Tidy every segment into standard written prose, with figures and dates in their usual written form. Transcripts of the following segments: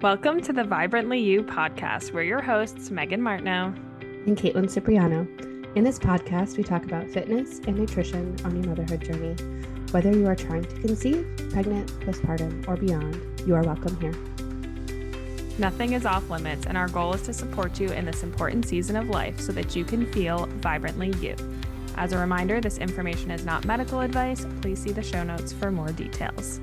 Welcome to the Vibrantly You podcast. We're your hosts, Megan Martineau and Caitlin Cipriano. In this podcast, we talk about fitness and nutrition on your motherhood journey. Whether you are trying to conceive, pregnant, postpartum, or beyond, you are welcome here. Nothing is off limits, and our goal is to support you in this important season of life so that you can feel vibrantly you. As a reminder, this information is not medical advice. Please see the show notes for more details.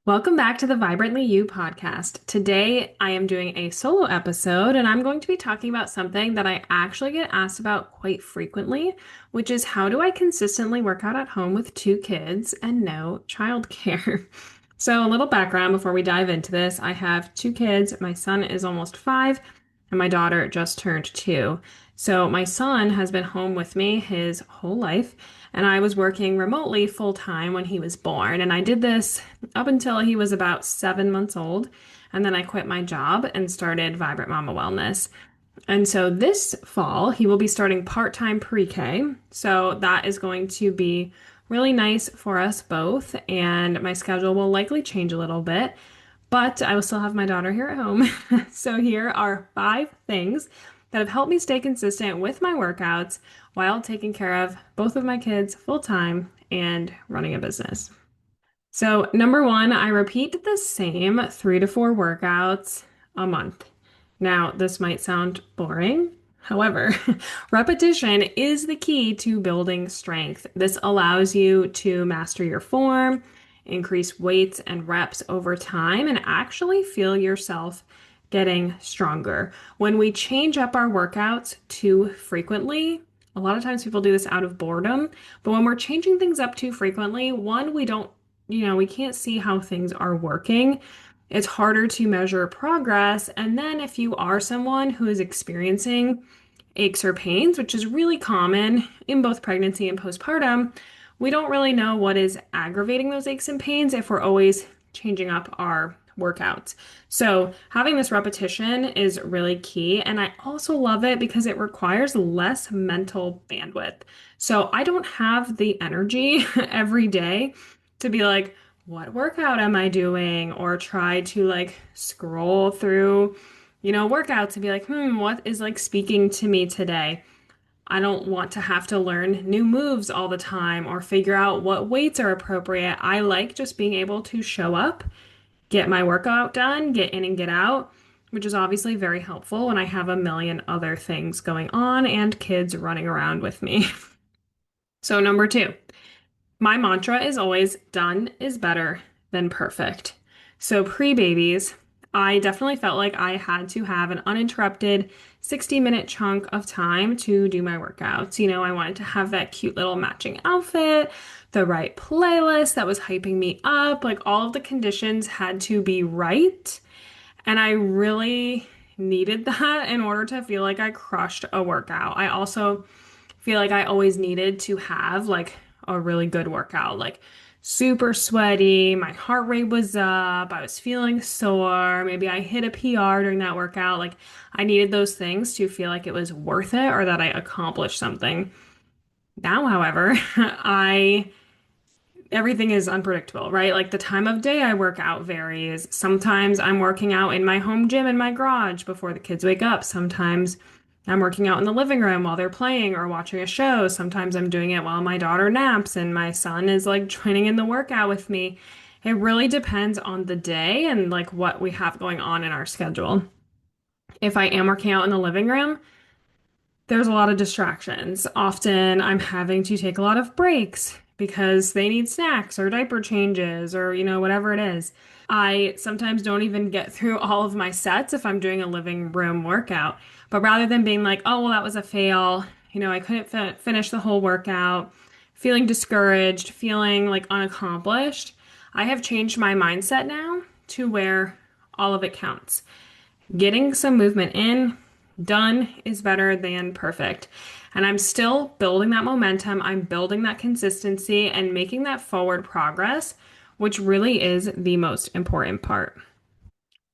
Welcome back to the Vibrantly You podcast. Today, I am doing a solo episode, and I'm going to be talking about something that I actually get asked about quite frequently, which is how do I consistently work out at home with 2 kids and no childcare? So, a little background before we dive into this. I have 2 kids. My son is almost 5, and my daughter just turned 2. So, my son has been home with me his whole life, and I was working remotely full time when he was born. And I did this up until he was about 7 months old. And then I quit my job and started Vibrant Mama Wellness. And so this fall, he will be starting part-time pre-K. So that is going to be really nice for us both. And my schedule will likely change a little bit, but I will still have my daughter here at home. So here are 5 things that have helped me stay consistent with my workouts while taking care of both of my kids full time and running a business. So, number 1, I repeat the same 3 to 4 workouts a month. Now, this might sound boring. However, repetition is the key to building strength. This allows you to master your form, increase weights and reps over time, and actually feel yourself getting stronger. When we change up our workouts too frequently, a lot of times people do this out of boredom, but when we're changing things up too frequently, one, we can't see how things are working. It's harder to measure progress. And then if you are someone who is experiencing aches or pains, which is really common in both pregnancy and postpartum, we don't really know what is aggravating those aches and pains if we're always changing up our workouts. So having this repetition is really key. And I also love it because it requires less mental bandwidth. So I don't have the energy every day to be like, what workout am I doing? Or try to scroll through, workouts and be like, what is speaking to me today? I don't want to have to learn new moves all the time or figure out what weights are appropriate. I like just being able to show up, get my workout done, get in and get out, which is obviously very helpful when I have a million other things going on and kids running around with me. So, number 2, my mantra is always done is better than perfect. So, pre-babies, I definitely felt like I had to have an uninterrupted 60-minute chunk of time to do my workouts. I wanted to have that cute little matching outfit, the right playlist that was hyping me up. All of the conditions had to be right. And I really needed that in order to feel like I crushed a workout. I also feel like I always needed to have a really good workout, super sweaty, my heart rate was up, I was feeling sore, maybe I hit a PR during that workout. I needed those things to feel like it was worth it or that I accomplished something. Now, however, I everything is unpredictable, right? The time of day I work out varies. Sometimes I'm working out in my home gym in my garage before the kids wake up. Sometimes I'm working out in the living room while they're playing or watching a show. Sometimes I'm doing it while my daughter naps and my son is joining in the workout with me. It really depends on the day and what we have going on in our schedule. If I am working out in the living room, there's a lot of distractions. Often I'm having to take a lot of breaks because they need snacks or diaper changes or, whatever it is. I sometimes don't even get through all of my sets if I'm doing a living room workout. But rather than being like, oh, well, that was a fail, I couldn't finish the whole workout, feeling discouraged, feeling unaccomplished, I have changed my mindset now to where all of it counts. Getting some movement in, done is better than perfect. And I'm still building that momentum. I'm building that consistency and making that forward progress, which really is the most important part.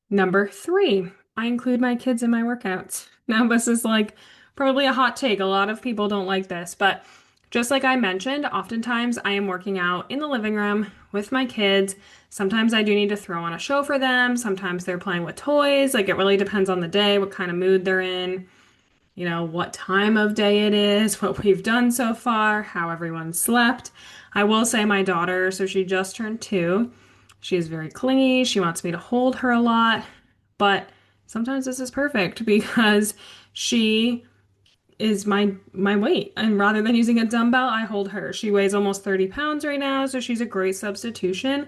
Number 3, I include my kids in my workouts. Now, this is probably a hot take. A lot of people don't like this, but Just like I mentioned, oftentimes I am working out in the living room with my kids. Sometimes I do need to throw on a show for them. Sometimes they're playing with toys. Like it really depends on the day, what kind of mood they're in, what time of day it is, what we've done so far, how everyone slept. I will say my daughter, so she just turned 2. She is very clingy. She wants me to hold her a lot, but sometimes this is perfect because she is my weight. And rather than using a dumbbell, I hold her. She weighs almost 30 pounds right now, so she's a great substitution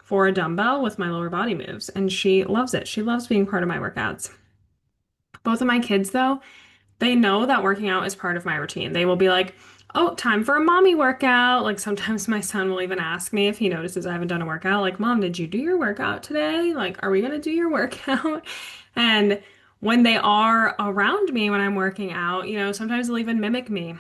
for a dumbbell with my lower body moves. And she loves it. She loves being part of my workouts. Both of my kids, though, they know that working out is part of my routine. They will be like, oh, time for a mommy workout. Like sometimes my son will even ask me if he notices I haven't done a workout, like, Mom, did you do your workout today? Like, are we gonna do your workout? And when they are around me when I'm working out, sometimes they'll even mimic me.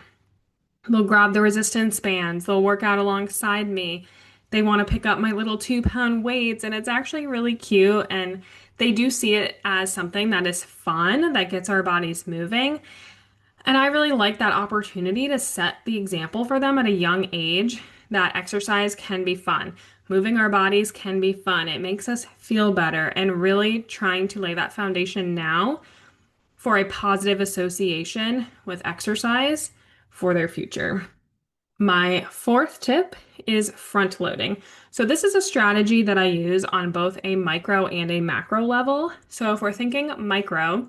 They'll grab the resistance bands, they'll work out alongside me. They want to pick up my little 2-pound weights, and it's actually really cute. And they do see it as something that is fun, that gets our bodies moving. And I really like that opportunity to set the example for them at a young age that exercise can be fun. Moving our bodies can be fun. It makes us feel better, and really trying to lay that foundation now for a positive association with exercise for their future. My fourth tip is front loading. So, this is a strategy that I use on both a micro and a macro level. So, if we're thinking micro,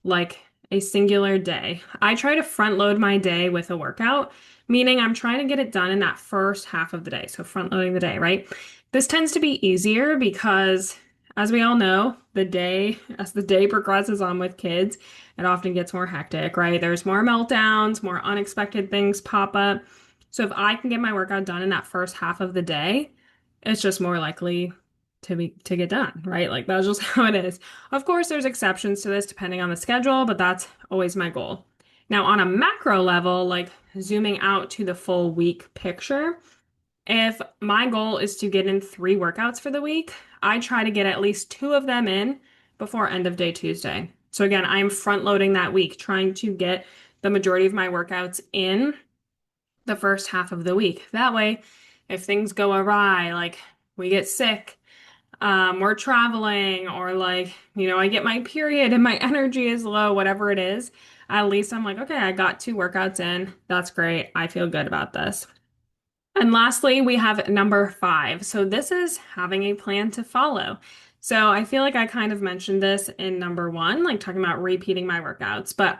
like a singular day. I try to front load my day with a workout, meaning I'm trying to get it done in that first half of the day. So front loading the day, right? This tends to be easier because as we all know, as the day progresses on with kids, it often gets more hectic, right? There's more meltdowns, more unexpected things pop up. So if I can get my workout done in that first half of the day, it's just more likely to get done, right? Like that's just how it is. Of course, there's exceptions to this depending on the schedule, but that's always my goal. Now, on a macro level, like zooming out to the full week picture, if my goal is to get in 3 workouts for the week, I try to get at least 2 of them in before end of day Tuesday. So again, I'm front loading that week, trying to get the majority of my workouts in the first half of the week. That way, if things go awry, like we get sick, we're traveling, or like, I get my period and my energy is low, whatever it is, at least I'm like, okay, I got 2 workouts in. That's great. I feel good about this. And lastly, we have number 5. So this is having a plan to follow. So I feel like I kind of mentioned this in number 1, like talking about repeating my workouts, but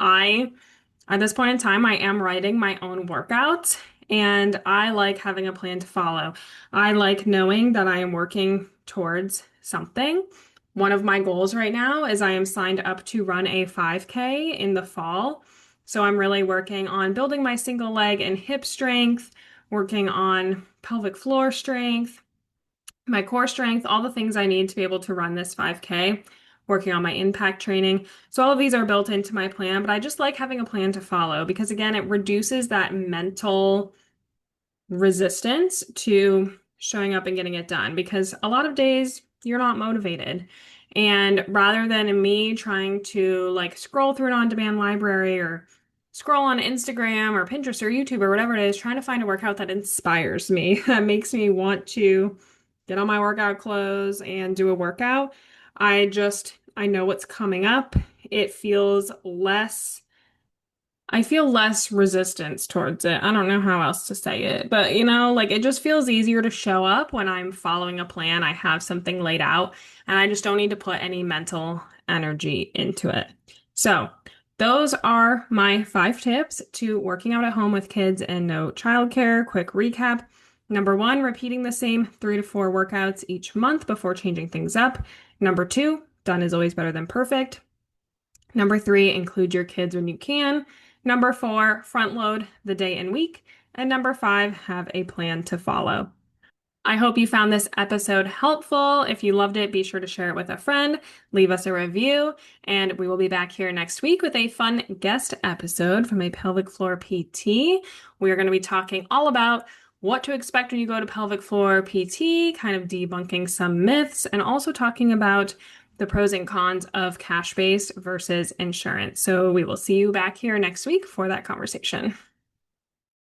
at this point in time, I am writing my own workouts, and I like having a plan to follow. I like knowing that I am working towards something. One of my goals right now is I am signed up to run a 5K in the fall. So I'm really working on building my single leg and hip strength, working on pelvic floor strength, my core strength, all the things I need to be able to run this 5K, working on my impact training. So all of these are built into my plan, but I just like having a plan to follow because again, it reduces that mental resistance to showing up and getting it done because a lot of days you're not motivated. And rather than me trying to like scroll through an on-demand library or scroll on Instagram or Pinterest or YouTube or whatever it is, trying to find a workout that inspires me, that makes me want to get on my workout clothes and do a workout. I know what's coming up. It feels less I feel less resistance towards it. I don't know how else to say it, but like it just feels easier to show up when I'm following a plan. I have something laid out and I just don't need to put any mental energy into it. So, those are my 5 tips to working out at home with kids and no childcare. Quick recap. Number 1, repeating the same 3 to 4 workouts each month before changing things up. Number 2, done is always better than perfect. Number 3, include your kids when you can. Number 4, front load the day and week. And number 5, have a plan to follow. I hope you found this episode helpful. If you loved it, be sure to share it with a friend, leave us a review, and we will be back here next week with a fun guest episode from a pelvic floor PT. We are going to be talking all about what to expect when you go to pelvic floor PT, kind of debunking some myths, and also talking about the pros and cons of cash-based versus insurance. So we will see you back here next week for that conversation.